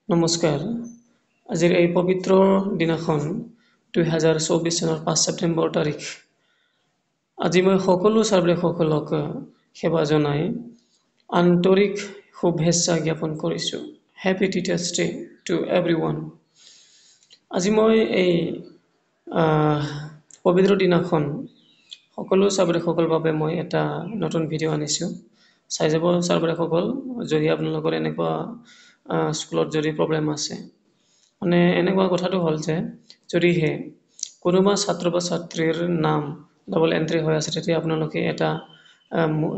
নমস্কাৰ। আজিৰ এই পবিত্ৰ দিনাখন 2024 চনৰ 5 ছেপ্টেম্বৰ তাৰিখ। আজি মই সকলো ছাত্ৰীসকলক সেৱা জনাই আন্তৰিক শুভেচ্ছা জ্ঞাপন কৰিছোঁ। Happy teachers day to everyone. আজি মই এই পবিত্ৰ দিনাখন সকলো ছাত্ৰীসকলৰ বাবে মই এটা নতুন ভিডিঅ' আনিছোঁ। চাই যাব ছাত্ৰীসকল, যদি আপোনালোকৰ এনেকুৱা স্কুলত যদি প্ৰব্লেম আছে, মানে এনেকুৱা কথাটো হ'ল যে যদিহে কোনোবা ছাত্ৰ বা ছাত্ৰীৰ নাম ডাবল এণ্ট্ৰি হৈ আছে, তেতিয়া আপোনালোকে এটা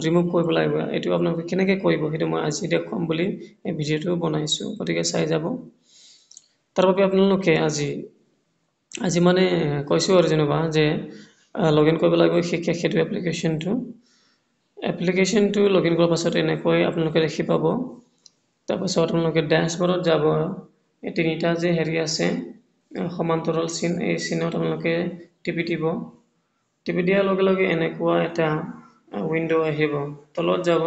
ৰিমুভ কৰিব লাগিব। এইটো আপোনালোকে কেনেকৈ কৰিব সেইটো মই আজি দেখুৱাম বুলি এই ভিডিঅ'টো বনাইছোঁ, গতিকে চাই যাব। তাৰ বাবে আপোনালোকে আজি মানে কৈছোঁ আৰু যেনিবা যে লগ ইন কৰিব লাগিব শিক্ষা সেতু এপ্লিকেশ্যনটো লগ ইন কৰাৰ পাছত এনেকৈ আপোনালোকে দেখি পাব। তাৰপাছত আপোনালোকে ডেছবৰ্ডত যাব, এই তিনিটা যে হেৰি আছে সমান্তৰাল চিন, এই চিনত আপোনালোকে টিপি দিব। টিপি দিয়াৰ লগে লগে এনেকুৱা এটা উইণ্ড' আহিব। তলত যাব,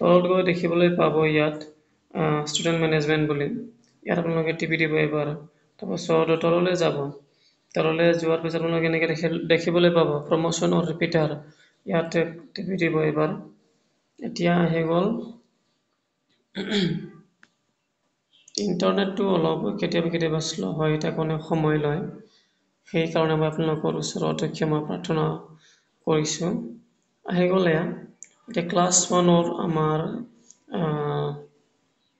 তলত গৈ দেখিবলৈ পাব ইয়াত ষ্টুডেণ্ট মেনেজমেণ্ট বুলি। ইয়াত আপোনালোকে টিপি দিব এবাৰ। তাৰপাছত তললৈ যাব, তললৈ যোৱাৰ পিছত আপোনালোকে এনেকৈ দেখিবলৈ পাব প্ৰমোশ্যন অৰ ৰিপিটাৰ। ইয়াতে টিপি দিব এবাৰ। এতিয়া আহি গ'ল। ইণ্টাৰনেটটো অলপ কেতিয়াবা শ্ল' হয়, এটা কাৰণে সময় লয়। সেইকাৰণে মই আপোনালোকৰ ওচৰত ক্ষমা প্ৰাৰ্থনা কৰিছোঁ। আহি গ'ল এয়া। এতিয়া ক্লাছ 1ৰ আমাৰ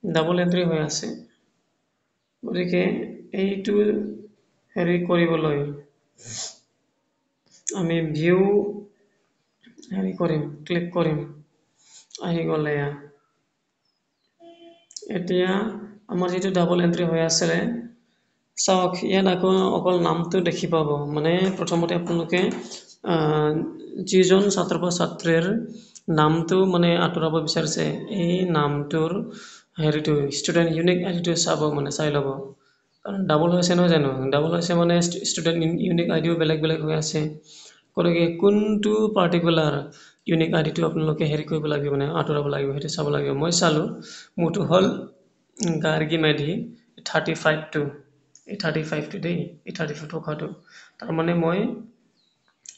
ডাবল এণ্ট্ৰি হৈ আছে, গতিকে এইটো হেৰি কৰিবলৈ আমি ভিউ হেৰি কৰিম, ক্লিক কৰিম। আহি গ'ল এয়া। এতিয়া আমাৰ যিটো ডাবল এণ্ট্ৰি হৈ আছিলে, চাওক ইয়াত আকৌ অকল নামটো দেখি পাব। মানে প্ৰথমতে আপোনালোকে যিজন ছাত্ৰ বা ছাত্ৰীৰ নামটো মানে আঁতৰাব বিচাৰিছে, এই নামটোৰ হেৰিটো ষ্টুডেণ্ট ইউনিক আইডিটো চাব, মানে চাই ল'ব। কাৰণ ডাবল হৈছে নহয় জানো, ডাবল হৈছে মানে ষ্টুডেণ্ট ইউনিক আইডিও বেলেগ বেলেগ হৈ আছে। গতিকে কোনটো পাৰ্টিকুলাৰ ইউনিক আইডিটো আপোনালোকে হেৰি কৰিব লাগিব, মানে আঁতৰাব লাগিব, সেইটো চাব লাগিব। মই চালোঁ, মোৰটো হ'ল গাৰ্গী মেধি 35টো, এই 35টো দেই, এই 35 টকাটো। তাৰমানে মই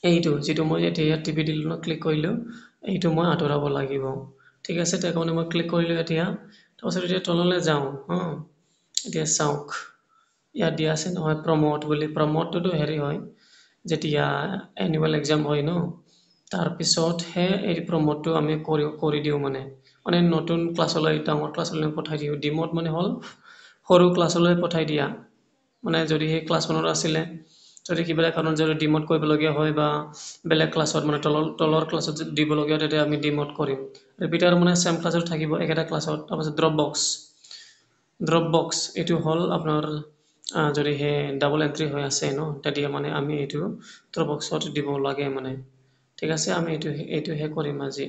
এইটো যিটো মই এতিয়া ইয়াত টিপি দিলোঁ ন, ক্লিক কৰিলোঁ, এইটো মই আঁতৰাব লাগিব। ঠিক আছে, তাৰ কাৰণে মই ক্লিক কৰিলোঁ এতিয়া। তাৰপাছত এতিয়া তললৈ যাওঁ। এতিয়া চাওক, ইয়াত দিয়া আছে নহয় প্ৰমোট বুলি। প্ৰমোটটোতো হেৰি হয়, যেতিয়া এনুৱেল এক্সাম হয় ন, তাৰপিছতহে এই প্ৰমোটটো আমি কৰি দিওঁ। মানে নতুন ক্লাছলৈ, ডাঙৰ ক্লাছলৈ পঠাই দিওঁ। ডিমোট মানে হ'ল সৰু ক্লাছলৈ পঠাই দিয়া। মানে যদি সেই ক্লাছ 1ত আছিলে, যদি কিবা কাৰণত যদি ডিমোট কৰিবলগীয়া হয় বা বেলেগ ক্লাছত মানে তলৰ ক্লাছত যদি দিবলগীয়া হয়, তেতিয়া আমি ডিমোট কৰিম। ৰিপিটাৰ মানে চেম ক্লাছত থাকিব, একেটা ক্লাছত। তাৰপাছত ড্ৰপ বক্স এইটো হ'ল আপোনাৰ যদিহে ডাবল এণ্ট্ৰি হৈ আছে ন, তেতিয়া মানে আমি এইটো ড্ৰপ বক্সত দিব লাগে মানে। ঠিক আছে, আমি এইটোহে কৰিম আজি।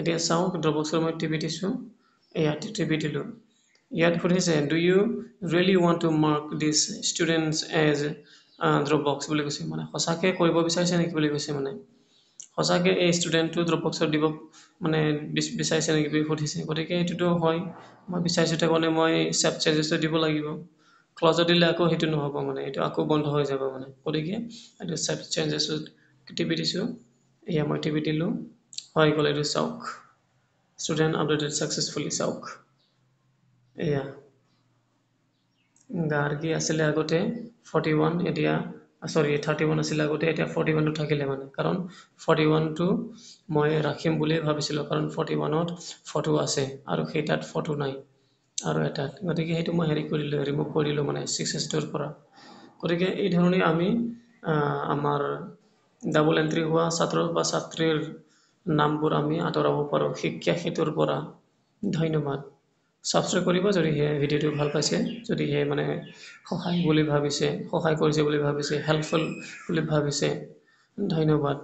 এতিয়া চাওক, ড্ৰপ বক্সৰ মই টিপি দিছোঁ, ইয়াত টিপি দিলোঁ। ইয়াত সুধিছে, do you really want to mark this students as drop box বুলি কৈছে। মানে সঁচাকৈ কৰিব বিচাৰিছে নেকি বুলি কৈছে। মানে সঁচাকৈ এই ষ্টুডেণ্টটো ড্ৰপ বক্সত দিব মানে বিচাৰিছে নেকি বুলি সুধিছে। গতিকে এইটোতো হয়, মই বিচাৰিছোঁ, তাৰ কাৰণে মই চেভ চেঞ্জেছটো দিব লাগিব। ক্লজত দিলে আকৌ সেইটো নহ'ব, মানে এইটো আকৌ বন্ধ হৈ যাব। মানে গতিকে এইটো চেভ চেঞ্জেছত টিপি দিছোঁ। এয়া মই টিপি দিলোঁ, হৈ গ'ল। এইটো চাওক, ষ্টুডেণ্ট আপডেটেড ছাকচেছফুলি। চাওক এয়া গাৰ্গী আছিলে আগতে 41, এতিয়া 31 আছিলে আগতে, এতিয়া 41টো থাকিলে। মানে কাৰণ 41টো মই ৰাখিম বুলি ভাবিছিলোঁ, কাৰণ 41ত ফটো আছে আৰু সেইটাত ফটো নাই আৰু এটাত। গতিকে সেইটো মই হেৰি কৰিলোঁ, ৰিমুভ কৰিলোঁ মানে 6S2ৰ পৰা। গতিকে এই ধৰণে আমি আমাৰ ডাবল এণ্ট্ৰি হোৱা ছাত্ৰ বা ছাত্ৰীৰ নামবোৰ আমি আঁতৰাব পাৰোঁ শিক্ষা সেতুৰ পৰা। ধন্যবাদ। ছাবস্ক্ৰাইব কৰিব যদিহে ভিডিঅ'টো ভাল পাইছে, যদিহে মানে সহায় বুলি ভাবিছে, সহায় কৰিছে বুলি ভাবিছে, হেল্পফুল বুলি ভাবিছে। ধন্যবাদ।